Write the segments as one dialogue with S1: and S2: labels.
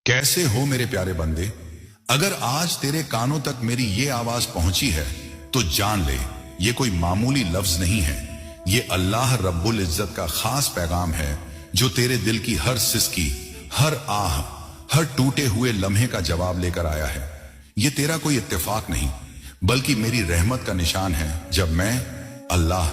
S1: कैसे हो मेरे प्यारे बंदे। अगर आज तेरे कानों तक मेरी ये आवाज पहुंची है तो जान ले ये कोई मामूली लफ्ज नहीं है। ये अल्लाह रब्बुल इज्जत का खास पैगाम है जो तेरे दिल की हर सिसकी, हर आह, हर टूटे हुए लम्हे का जवाब लेकर आया है। ये तेरा कोई इत्तेफाक नहीं बल्कि मेरी रहमत का निशान है। जब मैं अल्लाह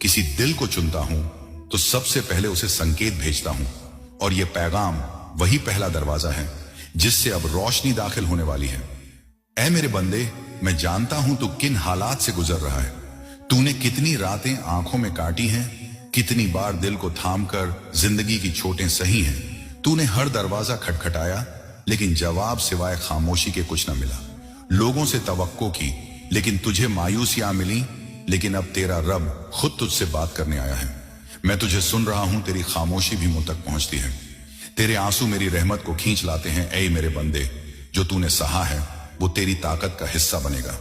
S1: किसी दिल को चुनता हूं तो सबसे पहले उसे संकेत भेजता हूं, और यह पैगाम वही पहला दरवाजा है जिससे अब रोशनी दाखिल होने वाली है। ऐ मेरे बंदे, मैं जानता हूं तू किन हालात से गुजर रहा है। तूने कितनी रातें आंखों में काटी हैं, कितनी बार दिल को थामकर जिंदगी की चोटें सही हैं। तूने हर दरवाजा खटखटाया लेकिन जवाब सिवाय खामोशी के कुछ न मिला। लोगों से तवक्को की लेकिन तुझे मायूसियां मिली, लेकिन अब तेरा रब खुद तुझसे बात करने आया है। मैं तुझे सुन रहा हूं, तेरी खामोशी भी मुझ तक पहुंचती है। तेरे आंसू मेरी रहमत को खींच लाते हैं। ऐ मेरे बंदे, जो तूने सहा है वो तेरी ताकत का हिस्सा बनेगा।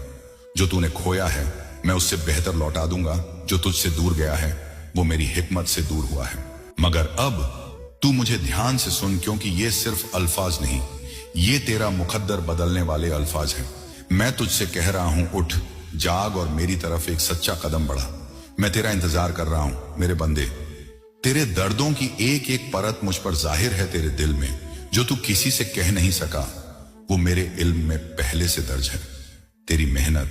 S1: जो तूने खोया है मैं उससे बेहतर लौटा दूंगा। जो तुझसे दूर गया है वो मेरी हिकमत से दूर हुआ है। मगर अब तू मुझे ध्यान से सुन, क्योंकि ये सिर्फ अल्फाज नहीं, ये तेरा मुकद्दर बदलने वाले अल्फाज हैं। मैं तुझसे कह रहा हूं, उठ, जाग और मेरी तरफ एक सच्चा कदम बढ़ा। मैं तेरा इंतजार कर रहा हूं मेरे बंदे। तेरे दर्दों की एक एक परत मुझ पर जाहिर है तेरे दिल में। जो तू किसी से कह नहीं सका वो मेरे इल्म में पहले से दर्ज है। तेरी मेहनत,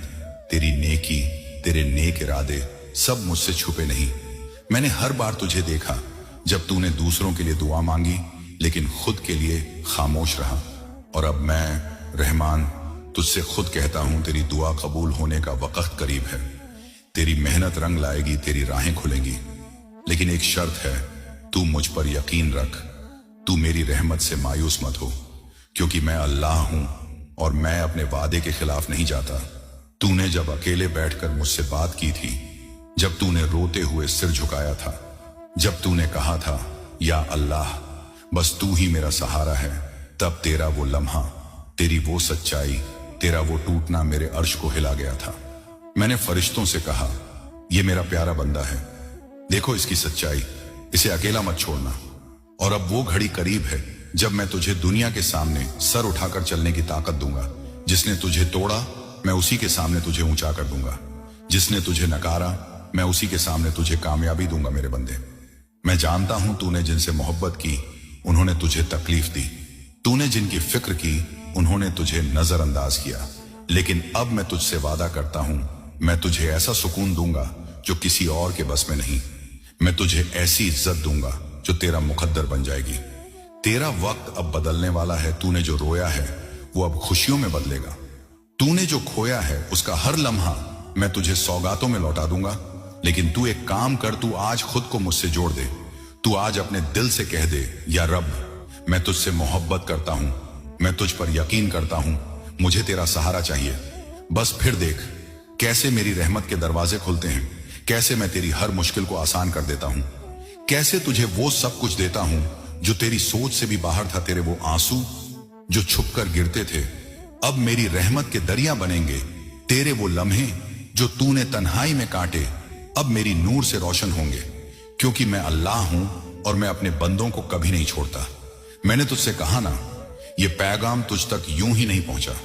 S1: तेरी नेकी, तेरे नेक इरादे सब मुझसे छुपे नहीं। मैंने हर बार तुझे देखा जब तूने दूसरों के लिए दुआ मांगी लेकिन खुद के लिए खामोश रहा। और अब मैं रहमान तुझसे खुद कहता हूं, तेरी दुआ कबूल होने का वक्त करीब है। तेरी मेहनत रंग लाएगी, तेरी राहें खुलेंगी, लेकिन एक शर्त है, तू मुझ पर यकीन रख। तू मेरी रहमत से मायूस मत हो, क्योंकि मैं अल्लाह हूं और मैं अपने वादे के खिलाफ नहीं जाता। तूने जब अकेले बैठकर मुझसे बात की थी, जब तूने रोते हुए सिर झुकाया था, जब तूने कहा था या अल्लाह बस तू ही मेरा सहारा है, तब तेरा वो लम्हा, तेरी वो सच्चाई, तेरा वो टूटना मेरे अर्श को हिला गया था। मैंने फरिश्तों से कहा, ये मेरा प्यारा बंदा है, देखो इसकी सच्चाई, इसे अकेला मत छोड़ना। और अब वो घड़ी करीब है जब मैं तुझे दुनिया के सामने सर उठाकर चलने की ताकत दूंगा। जिसने तुझे तोड़ा मैं उसी के सामने तुझे ऊंचा कर दूंगा। जिसने तुझे नकारा मैं उसी के सामने तुझे कामयाबी दूंगा मेरे बंदे। मैं जानता हूं तूने जिनसे मोहब्बत की उन्होंने तुझे तकलीफ दी, तूने जिनकी फिक्र की उन्होंने तुझे नजरअंदाज किया, लेकिन अब मैं तुझसे वादा करता हूं, मैं तुझे ऐसा सुकून दूंगा जो किसी और के बस में नहीं। मैं तुझे ऐसी इज्जत दूंगा जो तेरा मुकद्दर बन जाएगी। तेरा वक्त अब बदलने वाला है। तूने जो रोया है वो अब खुशियों में बदलेगा। तूने जो खोया है उसका हर लम्हा मैं तुझे सौगातों में लौटा दूंगा। लेकिन तू एक काम कर, तू आज खुद को मुझसे जोड़ दे। तू आज अपने दिल से कह दे, या रब मैं तुझसे मोहब्बत करता हूं, मैं तुझ पर यकीन करता हूं, मुझे तेरा सहारा चाहिए। बस फिर देख कैसे मेरी रहमत के दरवाजे खुलते हैं, कैसे मैं तेरी हर मुश्किल को आसान कर देता हूं, कैसे तुझे वो सब कुछ देता हूं जो तेरी सोच से भी बाहर था। तेरे वो आंसू जो छुपकर गिरते थे अब मेरी रहमत के दरिया बनेंगे। तेरे वो लम्हे जो तूने तन्हाई में काटे अब मेरी नूर से रोशन होंगे। क्योंकि मैं अल्लाह हूं और मैं अपने बंदों को कभी नहीं छोड़ता। मैंने तुझसे कहा ना, ये पैगाम तुझ तक यूं ही नहीं पहुंचा।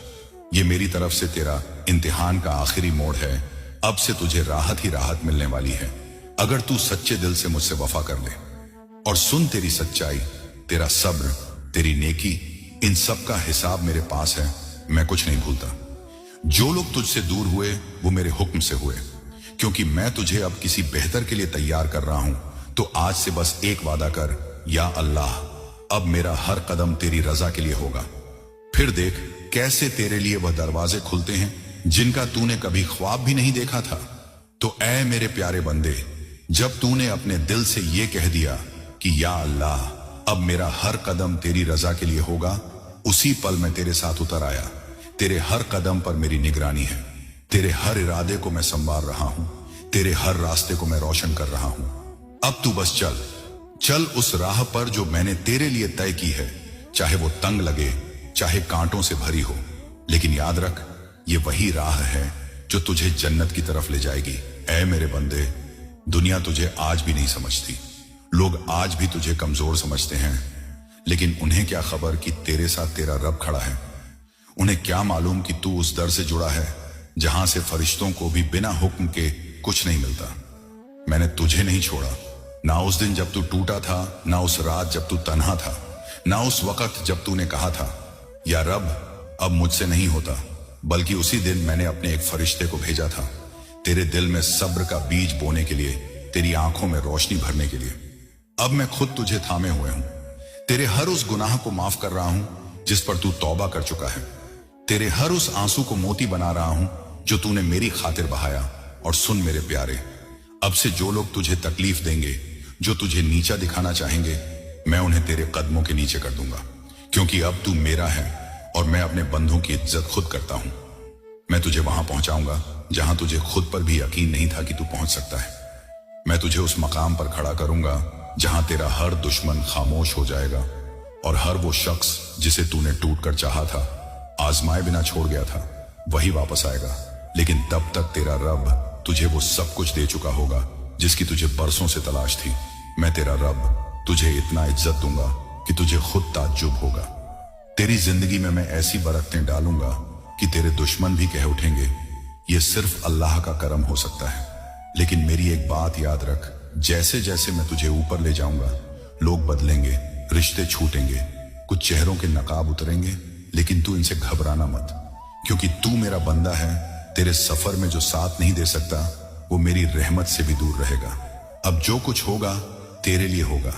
S1: ये मेरी तरफ से तेरा इम्तिहान का आखिरी मोड़ है। अब से तुझे राहत ही राहत मिलने वाली है अगर तू सच्चे दिल से मुझसे वफा कर ले। और सुन, तेरी सच्चाई, तेरा सब्र, तेरी नेकी, इन सब का हिसाब मेरे पास है। मैं कुछ नहीं भूलता। जो लोग तुझसे दूर हुए वो मेरे हुक्म से हुए, क्योंकि मैं तुझे अब किसी बेहतर के लिए तैयार कर रहा हूं। तो आज से बस एक वादा कर, या अल्लाह अब मेरा हर कदम तेरी रजा के लिए होगा। फिर देख कैसे तेरे लिए वह दरवाजे खुलते हैं जिनका तूने कभी ख्वाब भी नहीं देखा था। तो ऐ मेरे प्यारे बंदे, जब तूने अपने दिल से यह कह दिया कि या अल्लाह अब मेरा हर कदम तेरी रजा के लिए होगा, उसी पल मैं तेरे साथ उतर आया। तेरे हर कदम पर मेरी निगरानी है। तेरे हर इरादे को मैं संवार रहा हूं, तेरे हर रास्ते को मैं रोशन कर रहा हूं। अब तू बस चल चल उस राह पर जो मैंने तेरे लिए तय की है, चाहे वो तंग लगे, चाहे कांटों से भरी हो, लेकिन याद रख ये वही राह है जो तुझे जन्नत की तरफ ले जाएगी। ऐ मेरे बंदे, दुनिया तुझे आज भी नहीं समझती, लोग आज भी तुझे कमजोर समझते हैं, लेकिन उन्हें क्या खबर कि तेरे साथ तेरा रब खड़ा है। उन्हें क्या मालूम कि तू उस दर से जुड़ा है जहां से फरिश्तों को भी बिना हुक्म के कुछ नहीं मिलता। मैंने तुझे नहीं छोड़ा, ना उस दिन जब तू टूटा था, ना उस रात जब तू तन्हा था, ना उस वक्त जब तूने कहा था या रब अब मुझसे नहीं होता, बल्कि उसी दिन मैंने अपने एक फरिश्ते को भेजा था तेरे दिल में सब्र का बीज बोने के लिए, तेरी आंखों में रोशनी भरने के लिए। अब मैं खुद तुझे थामे हुए हूं, तेरे हर उस गुनाह को माफ कर रहा हूं जिस पर तू तौबा कर चुका है, तेरे हर उस आंसू को मोती बना रहा हूं जो तूने मेरी खातिर बहाया। और सुन मेरे प्यारे, अब से जो लोग तुझे तकलीफ देंगे, जो तुझे नीचा दिखाना चाहेंगे, मैं उन्हें तेरे कदमों के नीचे कर दूंगा, क्योंकि अब तू मेरा है और मैं अपने बंधों की इज्जत खुद करता हूं। मैं तुझे वहां पहुंचाऊंगा जहां तुझे खुद पर भी यकीन नहीं था कि तू पहुंच सकता है। मैं तुझे उस मकाम पर खड़ा करूंगा जहां तेरा हर दुश्मन खामोश हो जाएगा और हर वो शख्स जिसे तूने टूट कर चाहा था, आजमाए बिना छोड़ गया था, वही वापस आएगा। लेकिन तब तक तेरा रब तुझे वो सब कुछ दे चुका होगा जिसकी तुझे बरसों से तलाश थी। मैं तेरा रब तुझे इतना इज्जत दूंगा कि तुझे खुद ताज्जुब होगा। तेरी जिंदगी में मैं ऐसी बरकतें डालूंगा कि तेरे दुश्मन भी कह उठेंगे ये सिर्फ अल्लाह का करम हो सकता है। लेकिन मेरी एक बात याद रख, जैसे जैसे मैं तुझे ऊपर ले जाऊंगा लोग बदलेंगे, रिश्ते छूटेंगे, कुछ चेहरों के नकाब उतरेंगे, लेकिन तू इनसे घबराना मत, क्योंकि तू मेरा बंदा है। तेरे सफर में जो साथ नहीं दे सकता वो मेरी रहमत से भी दूर रहेगा। अब जो कुछ होगा तेरे लिए होगा,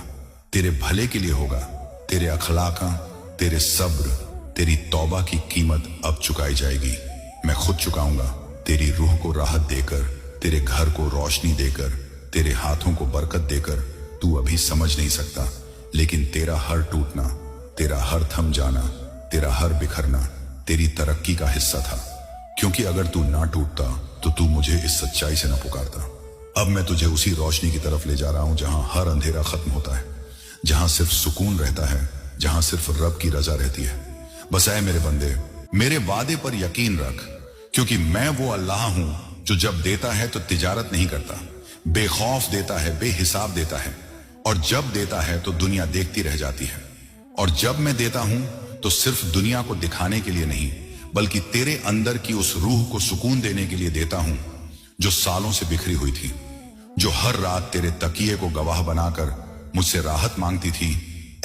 S1: तेरे भले के लिए होगा। तेरे अखलाका, तेरे सब्र, तेरी तौबा की कीमत अब चुकाई जाएगी। मैं खुद चुकाऊंगा, तेरी रूह को राहत देकर, तेरे घर को रोशनी देकर, तेरे हाथों को बरकत देकर। तू अभी समझ नहीं सकता, लेकिन तेरा हर टूटना, तेरा हर थम जाना, तेरा हर बिखरना तेरी तरक्की का हिस्सा था। क्योंकि अगर तू ना टूटता तो तू मुझे इस सच्चाई से ना पुकारता। अब मैं तुझे उसी रोशनी की तरफ ले जा रहा हूं जहां हर अंधेरा खत्म होता है, जहां सिर्फ सुकून रहता है, जहां सिर्फ रब की रजा रहती है। बस ऐ मेरे बंदे, मेरे वादे पर यकीन रख, क्योंकि मैं वो अल्लाह हूं जो जब देता है तो तिजारत नहीं करता, बेखौफ देता है, बेहिसाब देता है, और जब देता है तो दुनिया देखती रह जाती है। और जब मैं देता हूं तो सिर्फ दुनिया को दिखाने के लिए नहीं, बल्कि तेरे अंदर की उस रूह को सुकून देने के लिए देता हूं जो सालों से बिखरी हुई थी, जो हर रात तेरे तकिए को गवाह बनाकर मुझसे राहत मांगती थी।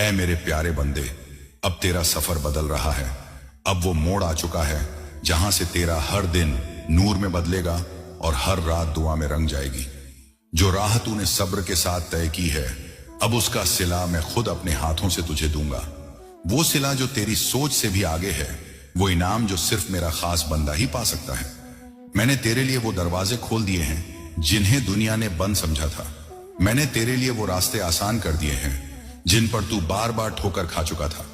S1: ऐ मेरे प्यारे बंदे, अब तेरा सफर बदल रहा है। अब वो मोड़ आ चुका है जहां से तेरा हर दिन नूर में बदलेगा और हर रात दुआ में रंग जाएगी। जो राह तूने सब्र के साथ तय की है, अब उसका सिला मैं खुद अपने हाथों से तुझे दूंगा। वो सिला जो तेरी सोच से भी आगे है, वो इनाम जो सिर्फ मेरा खास बंदा ही पा सकता है। मैंने तेरे लिए वो दरवाजे खोल दिए हैं जिन्हें दुनिया ने बंद समझा था। मैंने तेरे लिए वो रास्ते आसान कर दिए हैं जिन पर तू बार बार ठोकर खा चुका था।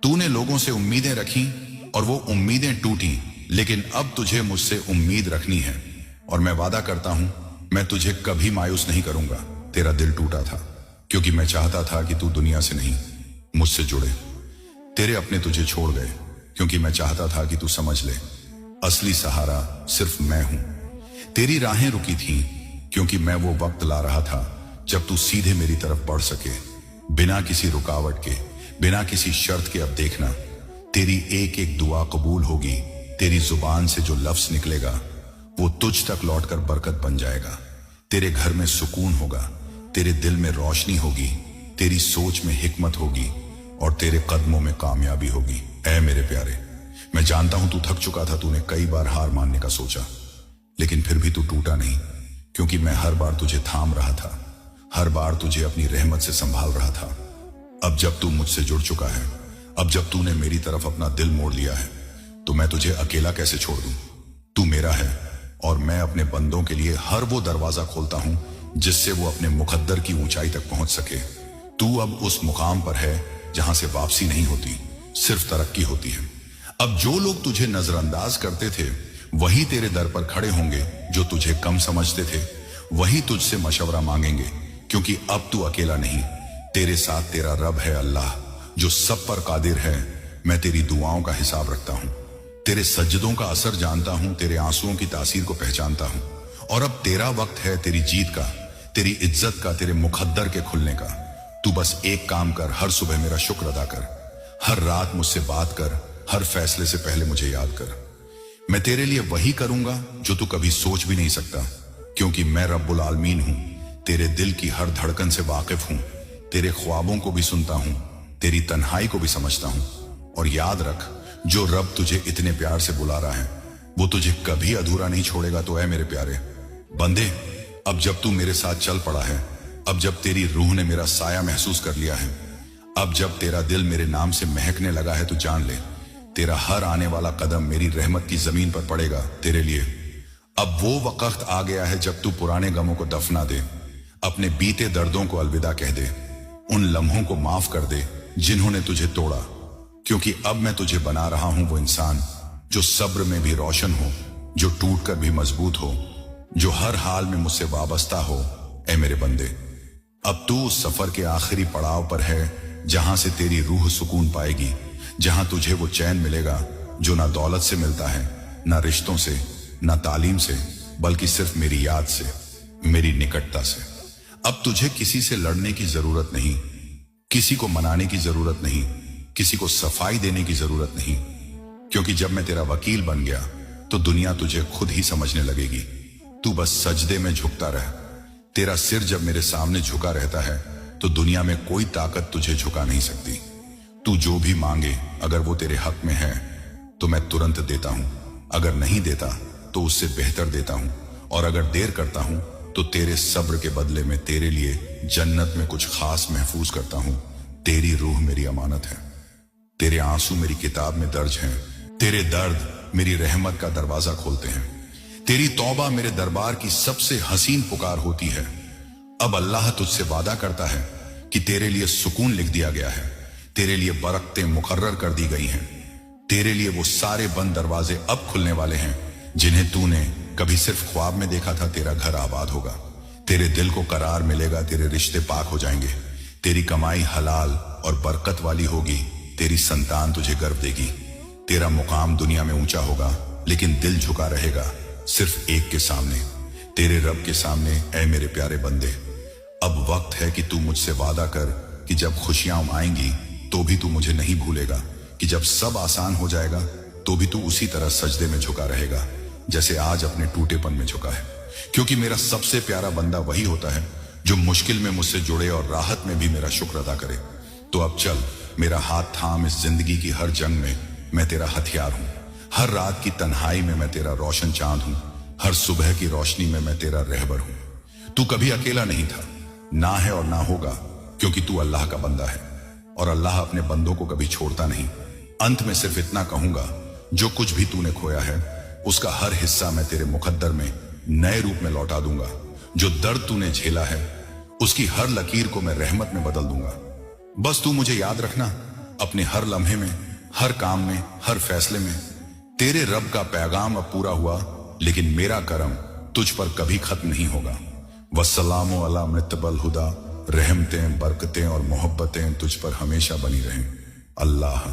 S1: तूने लोगों से उम्मीदें रखी और वो उम्मीदें टूटी, लेकिन अब तुझे मुझसे उम्मीद रखनी है, और मैं वादा करता हूं मैं तुझे कभी मायूस नहीं करूंगा। तेरा दिल टूटा था क्योंकि मैं चाहता था कि तू दुनिया से नहीं मुझसे जुड़े। तेरे अपने तुझे छोड़ गए क्योंकि मैं चाहता था कि तू समझ ले, असली सहारा सिर्फ मैं हूं। तेरी राहें रुकी थीं क्योंकि मैं वो वक्त ला रहा था जब तू सीधे मेरी तरफ बढ़ सके, बिना किसी रुकावट के, बिना किसी शर्त के। अब देखना, तेरी एक एक दुआ कबूल होगी। तेरी जुबान से जो लफ्ज निकलेगा वो तुझ तक लौटकर बरकत बन जाएगा। तेरे घर में सुकून होगा, तेरे दिल में रोशनी होगी, तेरी सोच में हिकमत होगी और तेरे कदमों में कामयाबी होगी। ऐ मेरे प्यारे, मैं जानता हूं तू थक चुका था, तूने कई बार हार मानने का सोचा, लेकिन फिर भी तू टूटा नहीं, क्योंकि मैं हर बार तुझे थाम रहा था, हर बार तुझे अपनी रहमत से संभाल रहा था। अब जब तू मुझसे जुड़ चुका है, अब जब तूने मेरी तरफ अपना दिल मोड़ लिया है, तो मैं तुझे अकेला कैसे छोड़ दूं। तू मेरा है और मैं अपने बंदों के लिए हर वो दरवाजा खोलता हूं जिससे वो अपने मुकद्दर की ऊंचाई तक पहुंच सके। तू अब उस मुकाम पर है जहां से वापसी नहीं होती, सिर्फ तरक्की होती है। अब जो लोग तुझे नजरअंदाज करते थे वही तेरे दर पर खड़े होंगे, जो तुझे कम समझते थे वही तुझसे मशवरा मांगेंगे, क्योंकि अब तू अकेला नहीं, तेरे साथ तेरा रब है अल्लाह, जो सब पर कादिर है। मैं तेरी दुआओं का हिसाब रखता हूं, तेरे सज्जदों का असर जानता हूं, तेरे आंसुओं की तासीर को पहचानता हूं, और अब तेरा वक्त है तेरी जीत का, तेरी इज्जत का, तेरे मुकद्दर के खुलने का। तू बस एक काम कर, हर सुबह मेरा शुक्र अदा कर, हर रात मुझसे बात कर, हर फैसले से पहले मुझे याद कर। मैं तेरे लिए वही करूंगा जो तू कभी सोच भी नहीं सकता, क्योंकि मैं रब्बुल आलमीन हूं, तेरे दिल की हर धड़कन से वाकिफ हूं, तेरे ख्वाबों को भी सुनता हूं, तेरी तन्हाई को भी समझता हूं। और याद रख, जो रब तुझे इतने प्यार से बुला रहा है वो तुझे कभी अधूरा नहीं छोड़ेगा। तो ऐ मेरे प्यारे बंदे, अब जब तू मेरे साथ चल पड़ा है, अब जब तेरी रूह ने मेरा साया महसूस कर लिया है, अब जब तेरा दिल मेरे नाम से महकने लगा है, तो जान ले तेरा हर आने वाला कदम मेरी रहमत की जमीन पर पड़ेगा तेरे लिए। अब वो वक्त आ गया है जब तू पुराने गमों को दफना दे, अपने बीते दर्दों को अलविदा कह दे, उन लम्हों को माफ कर दे जिन्होंने तुझे तोड़ा, क्योंकि अब मैं तुझे बना रहा हूं वो इंसान जो सब्र में भी रोशन हो, जो टूट कर भी मजबूत हो, जो हर हाल में मुझसे वाबस्ता हो। ऐ मेरे बंदे, अब तू उस सफर के आखिरी पड़ाव पर है जहां से तेरी रूह सुकून पाएगी, जहां तुझे वो चैन मिलेगा जो ना दौलत से मिलता है, ना रिश्तों से, ना तालीम से, बल्कि सिर्फ मेरी याद से, मेरी निकटता से। अब तुझे किसी से लड़ने की जरूरत नहीं, किसी को मनाने की जरूरत नहीं, किसी को सफाई देने की जरूरत नहीं, क्योंकि जब मैं तेरा वकील बन गया तो दुनिया तुझे खुद ही समझने लगेगी। तू बस सजदे में झुकता रह। तेरा सिर जब मेरे सामने झुका रहता है तो दुनिया में कोई ताकत तुझे झुका नहीं सकती। तू जो भी मांगे, अगर वो तेरे हक में है तो मैं तुरंत देता हूं, अगर नहीं देता तो उससे बेहतर देता हूं, और अगर देर करता हूं तो तेरे सब्र के बदले में तेरे लिए जन्नत में कुछ खास महफूज करता हूं। तेरी रूह मेरी अमानत है, तेरे आंसू मेरी किताब में दर्ज हैं, तेरे दर्द मेरी रहमत का दरवाजा खोलते हैं, तेरी तौबा मेरे दरबार की सबसे हसीन पुकार होती है। अब अल्लाह तुझसे वादा करता है कि तेरे लिए सुकून लिख दिया गया है, तेरे लिए बरकतें मुकर्रर कर दी गई हैं, तेरे लिए वो सारे बंद दरवाजे अब खुलने वाले हैं जिन्हें तूने कभी सिर्फ ख्वाब में देखा था। तेरा घर आबाद होगा, तेरे दिल को करार मिलेगा, तेरे रिश्ते पाक हो जाएंगे, तेरी कमाई हलाल और बरकत वाली होगी, तेरी संतान तुझे गर्व देगी, तेरा मुकाम दुनिया में ऊंचा होगा, लेकिन दिल झुका रहेगा सिर्फ एक के सामने, तेरे रब के सामने। ऐ मेरे प्यारे बंदे, अब वक्त है कि तू मुझसे वादा कर कि जब खुशियां आएंगी तो भी तू मुझे नहीं भूलेगा, कि जब सब आसान हो जाएगा तो भी तू उसी तरह सजदे में झुका रहेगा जैसे आज अपने टूटेपन में झुका है, क्योंकि मेरा सबसे प्यारा बंदा वही होता है जो मुश्किल में मुझसे जुड़े और राहत में भी मेरा शुक्र अदा करे। तो अब चल, मेरा हाथ थाम, इस जिंदगी की हर जंग में मैं तेरा हथियार हूं, हर रात की तन्हाई में मैं तेरा रोशन चांद हूं, हर सुबह की रोशनी में मैं तेरा रहबर हूं। तू कभी अकेला नहीं था, ना है और ना होगा, क्योंकि तू अल्लाह का बंदा है और अल्लाह अपने बंदों को कभी छोड़ता नहीं। अंत में सिर्फ इतना कहूंगा, जो कुछ भी तूने खोया है उसका हर हिस्सा मैं तेरे मुकद्दर में नए रूप में लौटा दूंगा। जो दर्द तूने झेला है उसकी हर लकीर को मैं रहमत में बदल दूंगा। बस तू मुझे याद रखना, अपने हर लम्हे में, हर काम में, हर फैसले में। तेरे रब का पैगाम अब पूरा हुआ, लेकिन मेरा करम तुझ पर कभी खत्म नहीं होगा। वस्सलामु अला मुत्तबल हुदा, रहमतें, बरकतें और मोहब्बतें तुझ पर हमेशा बनी रहें। अल्लाह।